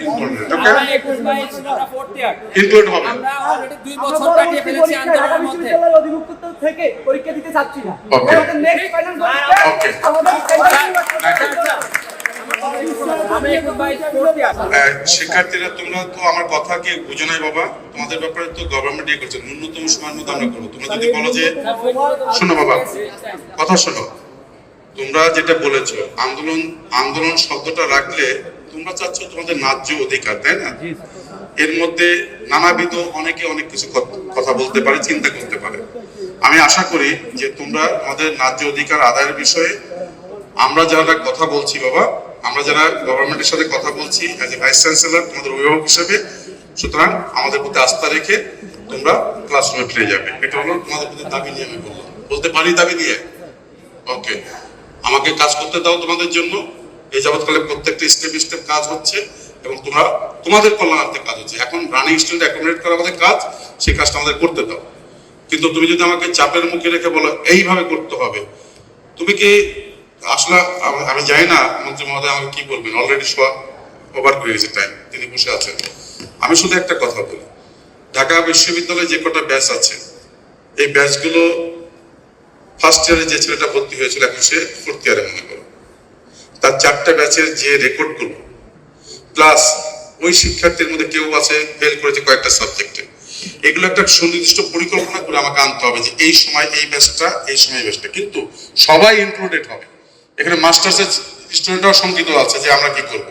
Included. ওকে, include হবে। আমরা already 2 বছর কাটিয়ে ফেলেছি আন্দোলনের মধ্যে অধিভুক্ত থেকে পরীক্ষা দিতে চাচ্ছি না। ওকে, আমাদের নেক্সট ফাইনাল পরীক্ষা ওকে। আমাদের শিক্ষার্থীরা তোমরা তো আমার কথা কি বুঝো নাই বাবা? তোমাদের ব্যাপারে তো গভর্নমেন্ট ইয়ে করছে, ন্যূনতম সময়ের মধ্যে আমরা করবো। তোমরা যদি বলো যে, শোনো বাবা, কথা শোনো, তোমরা যেটা বলেছো আন্দোলন, আন্দোলন শব্দটা রাখলে তোমরা চাচ্ছ তোমাদের ন্যায্য অধিকার, তাই না? এর মধ্যে নানাবিধ অনেকে অনেক কিছু কথা বলতে পারে, চিন্তা করতে পারে। আমি আশা করি যে তোমরা আমাদের ন্যায্য অধিকার আদায়ের বিষয়ে আমরা যারা কথা বলছি বাবা, আমরা যারা গভর্নমেন্টের সাথে কথা বলছি অ্যাজ এ ভাইস চ্যান্সেলর, তোমাদের অভিভাবক হিসেবে, সুতরাং আমাদের প্রতি আস্থা রেখে তোমরা ক্লাসরুমে ফিরে যাবে। এটা হলো তোমাদের প্রতি দাবি নিয়ে আমি বললাম, বলতে পারি দাবি নিয়ে। ওকে, আমাকে কাজ করতে দাও তোমাদের জন্য। এই যাবৎকালে প্রত্যেকটা স্টেপ স্টেপ কাজ হচ্ছে এবং তোমরা তোমাদের কল্যাণার্থে কাজ হচ্ছে। এখন রানিং স্টুডেন্ট অ্যাকোমোডেট করা আমাদের কাজ, সেই কাজটা আমাদের করতে দাও। কিন্তু তুমি যদি আমাকে চাপের মুখে রেখে বলো এইভাবে করতে হবে, তুমি কি আসলে, আমি জানি না মন্ত্রী মহোদয় আমাকে কি বলবেন, অলরেডি ওভার করে গেছে টাইম, তিনি বসে আছেন। আমি শুধু একটা কথা বলি, ঢাকা বিশ্ববিদ্যালয়ে যে কটা ব্যাচ আছে, এই ব্যাচগুলো ফার্স্ট ইয়ারে যে ছেলেটা ভর্তি হয়েছিল এখন সে ফোর্থ ইয়ারে মনে করো, তার 4টা ব্যাচের যে রেকর্ডগুলো প্লাস ওই শিক্ষার্থীর মধ্যে কেউ আছে ফেল করেছে কয়েকটা সাবজেক্টে, এগুলো একটা সুনির্দিষ্ট পরিকল্পনা করে আমাকে আনতে হবে যে এই সময় এই ব্যাচটা, এই সময় এই ব্যাচটা, কিন্তু সবাই ইনক্লুডেড হবে। এখানে মাস্টার্সের স্টুডেন্টরাও শঙ্কিত আছে যে আমরা কি করব।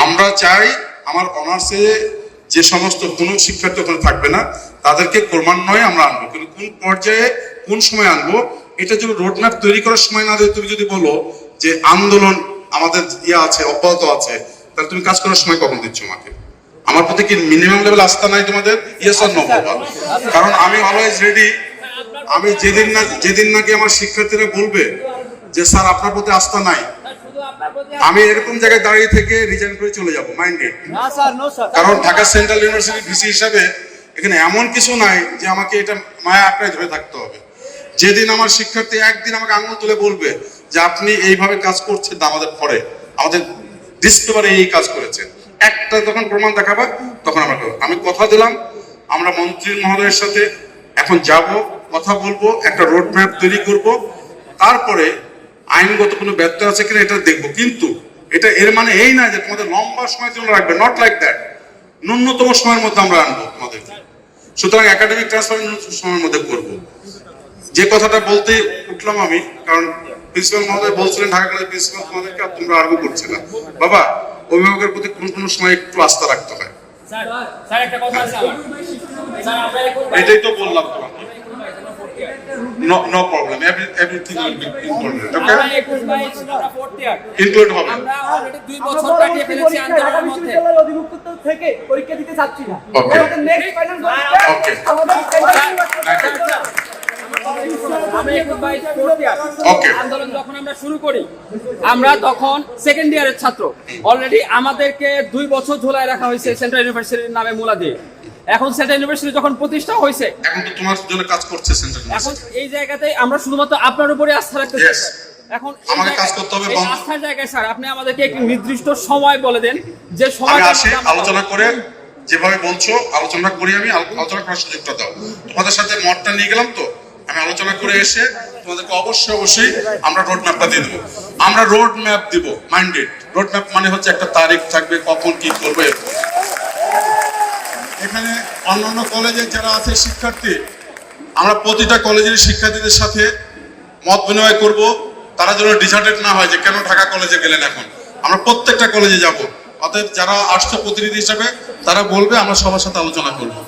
আমরা চাই আমার অনার্সে যে সমস্ত কোনো শিক্ষার্থী ওখানে থাকবে না তাদেরকে ক্রমান্বয়ে আমরা আনবো, কিন্তু কোন পর্যায়ে কোন সময় আনবো এটা যদি রোডম্যাপ তৈরি করার সময় না দেয়, তুমি যদি বলো যে আন্দোলন আমাদের ইয়ে আছে, অব্যাহত আছে, তাহলে তুমি কাজ করার সময় কখন দিচ্ছ আমাকে? আমার প্রতি কি মিনিমাম লেভেল আস্থা নাই তোমাদের? ইয়েস অর নো বাবা? কারণ আমি অলওয়েজ রেডি। আমি যেদিন নাকি আমার শিক্ষার্থীরা বলবে যে স্যার আপনার প্রতি আস্থা নাই, আমি এরকম জায়গায় দাঁড়িয়ে থেকে রিজাইন করে চলে যাবো, মাইন্ডেড। কারণ ঢাকা সেন্ট্রাল ইউনিভার্সিটি ভিসি হিসাবে এখানে এমন কিছু নাই যে আমাকে এটা মায়া আঁকড়ায় ধরে থাকতে হবে। যেদিন আমার শিক্ষার্থী একদিন আমাকে আঙুল তুলে বলবে যে আপনি এইভাবে কাজ করছেন আমাদের পরে, আমাদের ডিসকভারে এই কাজ করেছেন, একটা তখন প্রমাণ দেখাবা, তখন আমরা করবো। আমি কথা দিলাম আমরা মন্ত্রী মহোদয়ের সাথে এখন যাব, কথা বলবো, একটা রোড ম্যাপ তৈরি করব, তারপরে আইনগত কোনো ব্যর্থ আছে কিনা এটা দেখবো। কিন্তু এটা এর মানে এই না যে তোমাদের লম্বা সময়ের জন্য রাখবে, নট লাইক দ্যাট। ন্যূনতম সময়ের মধ্যে আমরা আনবো তোমাদেরকে। সুতরাং একাডেমিক ট্রান্সফার ন্যূনতম সময়ের মধ্যে করবো। যে কথাটা বলতে উঠলাম আমি, কারণ প্রিন্সিপাল মহোদয় বলছিলেন ঢাকা কলেজের প্রিন্সিপাল তোমাদেরকে আর তোমরা আর্গু করছে না বাবা, অভিভাবকের প্রতি কোনো সময় একটু আস্থা রাখতে হয়। এটাই তো বললাম তোমাকে। No problem. Everything will be included. Okay? Include হবে। আমরা অলরেডি 2 বছর কাটিয়ে ফেলেছি আন্দোলনের মধ্যে অধিভুক্ত থেকে পরীক্ষা দিতে চাচ্ছি না। Okay. আমাদের নেক্সট ফাইনাল পরীক্ষা Okay. আমাদের আন্দোলন যখন আমরা শুরু করি, আমরা তখন সেকেন্ড ইয়ারের ছাত্র। অলরেডি আমাদেরকে 2 বছর ঝোলায় রাখা হয়েছে সেন্ট্রাল ইউনিভার্সিটির নামে মূলা দিয়ে। এখন সেন্ট্রাল ইউনিভার্সিটি যখন প্রতিষ্ঠা হয়েছে, এখন তো তোমার জন্য কাজ করছে সেন্ট্রাল এখন ইউনিভার্সিটি। এই জায়গাতেই আমরা শুধুমাত্র আপনার উপরে আস্থা রাখতে চাই। এখন আমাকে কাজ করতে হবে। এই আস্থার জায়গায় স্যার আপনি আমাদেরকে একটি নির্দিষ্ট সময় বলে দেন, যে আমি সময় আসি, আলোচনা করে যেভাবে বলছো আলোচনা করি, আমি আলোচনা করার সুযোগটা দাও। তোমাদের সাথে মতটা নিয়ে গেলাম তো, আমি আলোচনা করে এসে তোমাদেরকে অবশ্যই আমরা রোড ম্যাপটা দিয়ে দেবো। আমরা রোড ম্যাপ দিব, মাইন্ডেড। রোড ম্যাপ মানে হচ্ছে একটা তারিখ থাকবে, কখন কি করবে। এখানে অন্যান্য কলেজের যারা আছে শিক্ষার্থী, আমরা প্রতিটা কলেজের শিক্ষার্থীদের সাথে মত বিনিময় করব, তারা যেন ডিসার্টেড না হয় যে কেন ঢাকা কলেজে গেলেন। এখন আমরা প্রত্যেকটা কলেজে যাব, অতএব যারা আসছে প্রতিনিধি হিসাবে তারা বলবে, আমরা সবার সাথে আলোচনা করবো।